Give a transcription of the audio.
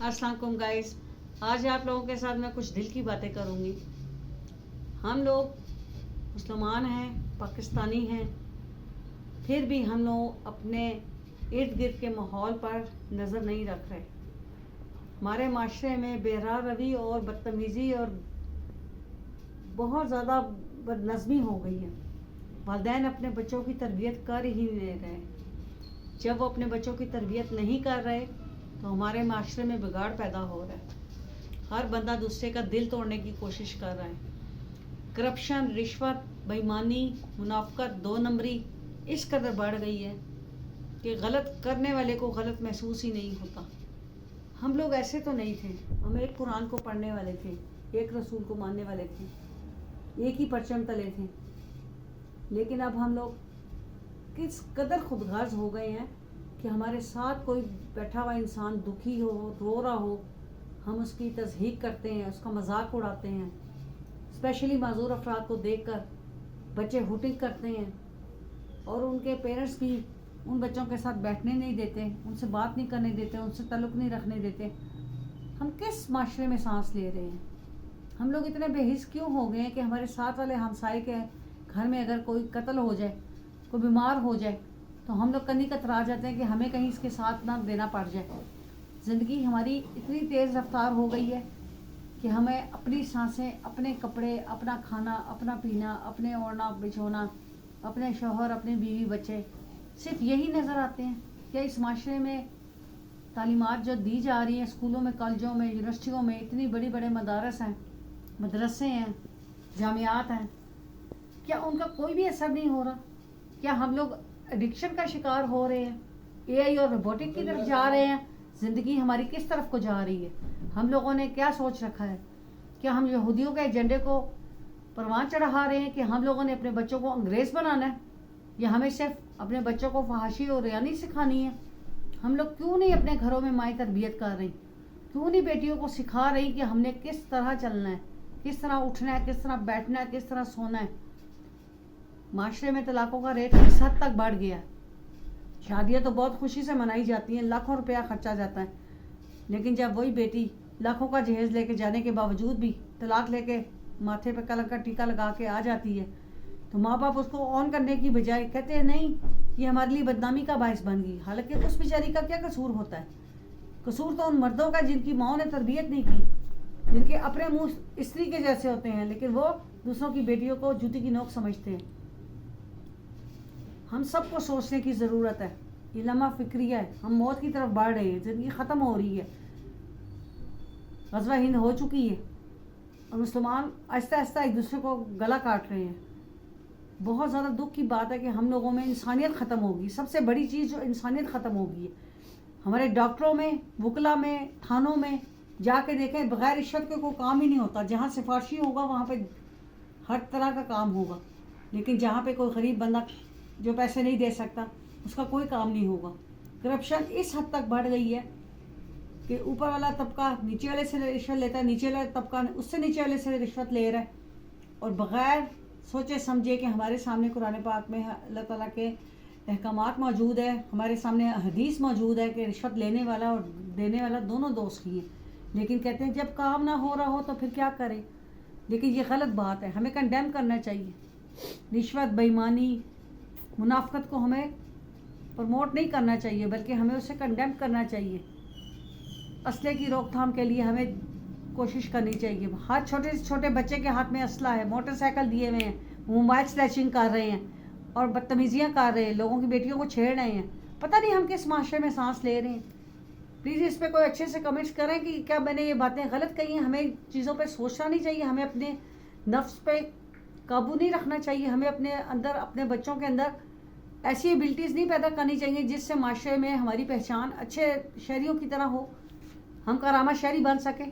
السلام علیکم گائز. آج آپ لوگوں کے ساتھ میں کچھ دل کی باتیں کروں گی. ہم لوگ مسلمان ہیں, پاکستانی ہیں, پھر بھی ہم لوگ اپنے ارد گرد کے ماحول پر نظر نہیں رکھ رہے. ہمارے معاشرے میں بے راہ روی اور بدتمیزی اور بہت زیادہ بد نظمی ہو گئی ہے. والدین اپنے بچوں کی تربیت کر ہی نہیں رہے. جب وہ اپنے بچوں کی تربیت نہیں کر رہے تو ہمارے معاشرے میں بگاڑ پیدا ہو رہا ہے. ہر بندہ دوسرے کا دل توڑنے کی کوشش کر رہا ہے. کرپشن, رشوت, بےایمانی, منافقت, 2 نمبری اس قدر بڑھ گئی ہے کہ غلط کرنے والے کو غلط محسوس ہی نہیں ہوتا. ہم لوگ ایسے تو نہیں تھے. ہم ایک قرآن کو پڑھنے والے تھے, ایک رسول کو ماننے والے تھے, ایک ہی پرچم تلے تھے. لیکن اب ہم لوگ کس قدر خود غرض ہو گئے ہیں کہ ہمارے ساتھ کوئی بیٹھا ہوا انسان دکھی ہو, رو رہا ہو, ہم اس کی تضحیک کرتے ہیں, اس کا مذاق اڑاتے ہیں. اسپیشلی معذور افراد کو دیکھ کر بچے ہوٹنگ کرتے ہیں اور ان کے پیرنٹس بھی ان بچوں کے ساتھ بیٹھنے نہیں دیتے, ان سے بات نہیں کرنے دیتے, ان سے تعلق نہیں رکھنے دیتے. ہم کس معاشرے میں سانس لے رہے ہیں؟ ہم لوگ اتنے بے حس کیوں ہو گئے ہیں کہ ہمارے ساتھ والے ہمسائے کے گھر میں اگر کوئی قتل ہو جائے, کوئی بیمار ہو جائے تو ہم لوگ کنی کترا جاتے ہیں کہ ہمیں کہیں اس کے ساتھ نہ دینا پڑ جائے. زندگی ہماری اتنی تیز رفتار ہو گئی ہے کہ ہمیں اپنی سانسیں, اپنے کپڑے, اپنا کھانا, اپنا پینا, اپنے اوڑھنا بچھونا, اپنے شوہر, اپنے بیوی بچے صرف یہی نظر آتے ہیں. کیا اس معاشرے میں تعلیمات جو دی جا رہی ہیں اسکولوں میں, کالجوں میں, یونیورسٹیوں میں, اتنی بڑی بڑے مدارس ہیں, مدرسے ہیں, جامعات ہیں, کیا ان کا کوئی بھی اثر نہیں ہو رہا؟ کیا ہم لوگ ایڈکشن کا شکار ہو رہے ہیں؟ اے آئی اور روبوٹک کی طرف جا رہے ہیں؟ زندگی ہماری کس طرف کو جا رہی ہے؟ ہم لوگوں نے کیا سوچ رکھا ہے؟ کیا ہم یہودیوں کے ایجنڈے کو پروان چڑھا رہے ہیں کہ ہم لوگوں نے اپنے بچوں کو انگریز بنانا ہے, یا ہمیں صرف اپنے بچوں کو فحاشی اور ریانی سکھانی ہے؟ ہم لوگ کیوں نہیں اپنے گھروں میں مائیں تربیت کر رہی؟ کیوں نہیں بیٹیوں کو سکھا رہی کہ ہم نے کس طرح چلنا ہے, کس طرح اٹھنا ہے, کس طرح بیٹھنا ہے, کس طرح سونا ہے؟ معاشرے میں طلاقوں کا ریٹ اس حد تک بڑھ گیا. شادیاں تو بہت خوشی سے منائی جاتی ہیں, لاکھوں روپیہ خرچا جاتا ہے, لیکن جب وہی بیٹی لاکھوں کا جہیز لے کے جانے کے باوجود بھی طلاق لے کے ماتھے پہ کلنک کا ٹیکا لگا کے آ جاتی ہے تو ماں باپ اس کو آن کرنے کی بجائے کہتے ہیں نہیں یہ ہمارے لیے بدنامی کا باعث بن گئی. حالانکہ اس بیچاری کا کیا قصور ہوتا ہے؟ قصور تو ان مردوں کا جن کی ماؤں نے تربیت نہیں کی, جن کے اپنے منہ استری کے جیسے ہوتے ہیں لیکن وہ دوسروں کی بیٹیوں کو جوتی کی نوک سمجھتے ہیں. ہم سب کو سوچنے کی ضرورت ہے. یہ لمحہ فکریہ ہے. ہم موت کی طرف بڑھ رہے ہیں, زندگی ختم ہو رہی ہے, غزوہ ہند ہو چکی ہے اور مسلمان آہستہ آہستہ ایک دوسرے کو گلا کاٹ رہے ہیں. بہت زیادہ دکھ کی بات ہے کہ ہم لوگوں میں انسانیت ختم ہوگی. سب سے بڑی چیز جو انسانیت ختم ہوگی ہے. ہمارے ڈاکٹروں میں, وکلا میں, تھانوں میں جا کے دیکھیں, بغیر رشوت کے کوئی کام ہی نہیں ہوتا. جہاں سفارشی ہوگا وہاں پہ ہر طرح کا کام ہوگا, لیکن جہاں پہ کوئی غریب بندہ جو پیسے نہیں دے سکتا اس کا کوئی کام نہیں ہوگا. کرپشن اس حد تک بڑھ گئی ہے کہ اوپر والا طبقہ نیچے والے سے رشوت لیتا ہے, نیچے والا طبقہ اس سے نیچے والے سے رشوت لے رہا ہے, اور بغیر سوچے سمجھے کہ ہمارے سامنے قرآن پاک میں اللہ تعالیٰ کے احکامات موجود ہے, ہمارے سامنے حدیث موجود ہے کہ رشوت لینے والا اور دینے والا دونوں دوست ہی ہیں, لیکن کہتے ہیں جب کام نہ ہو رہا ہو تو پھر کیا کریں. لیکن یہ غلط بات ہے, ہمیں کنڈیم کرنا چاہیے. رشوت, بےایمانی, منافقت کو ہمیں پروموٹ نہیں کرنا چاہیے بلکہ ہمیں اسے کنڈیم کرنا چاہیے. اسلحے کی روک تھام کے لیے ہمیں کوشش کرنی چاہیے. ہر چھوٹے سے چھوٹے بچے کے ہاتھ میں اسلحہ ہے, موٹر سائیکل دیے ہوئے ہیں, موبائل سنیچنگ کر رہے ہیں اور بدتمیزیاں کر رہے ہیں, لوگوں کی بیٹیوں کو چھیڑ رہے ہیں. پتہ نہیں ہم کس معاشرے میں سانس لے رہے ہیں. پلیز اس پہ کوئی اچھے سے کمنٹس کریں کہ کیا میں نے یہ باتیں غلط کہی ہیں. ہمیں چیزوں پہ سوچنا نہیں چاہیے, ہمیں اپنے نفس پہ قابو نہیں رکھنا چاہیے, ہمیں اپنے اندر, اپنے بچوں کے اندر ایسی ایبلٹیز نہیں پیدا کرنی چاہیے جس سے معاشرے میں ہماری پہچان اچھے شہریوں کی طرح ہو, ہم کارآمد شہری بن سکیں.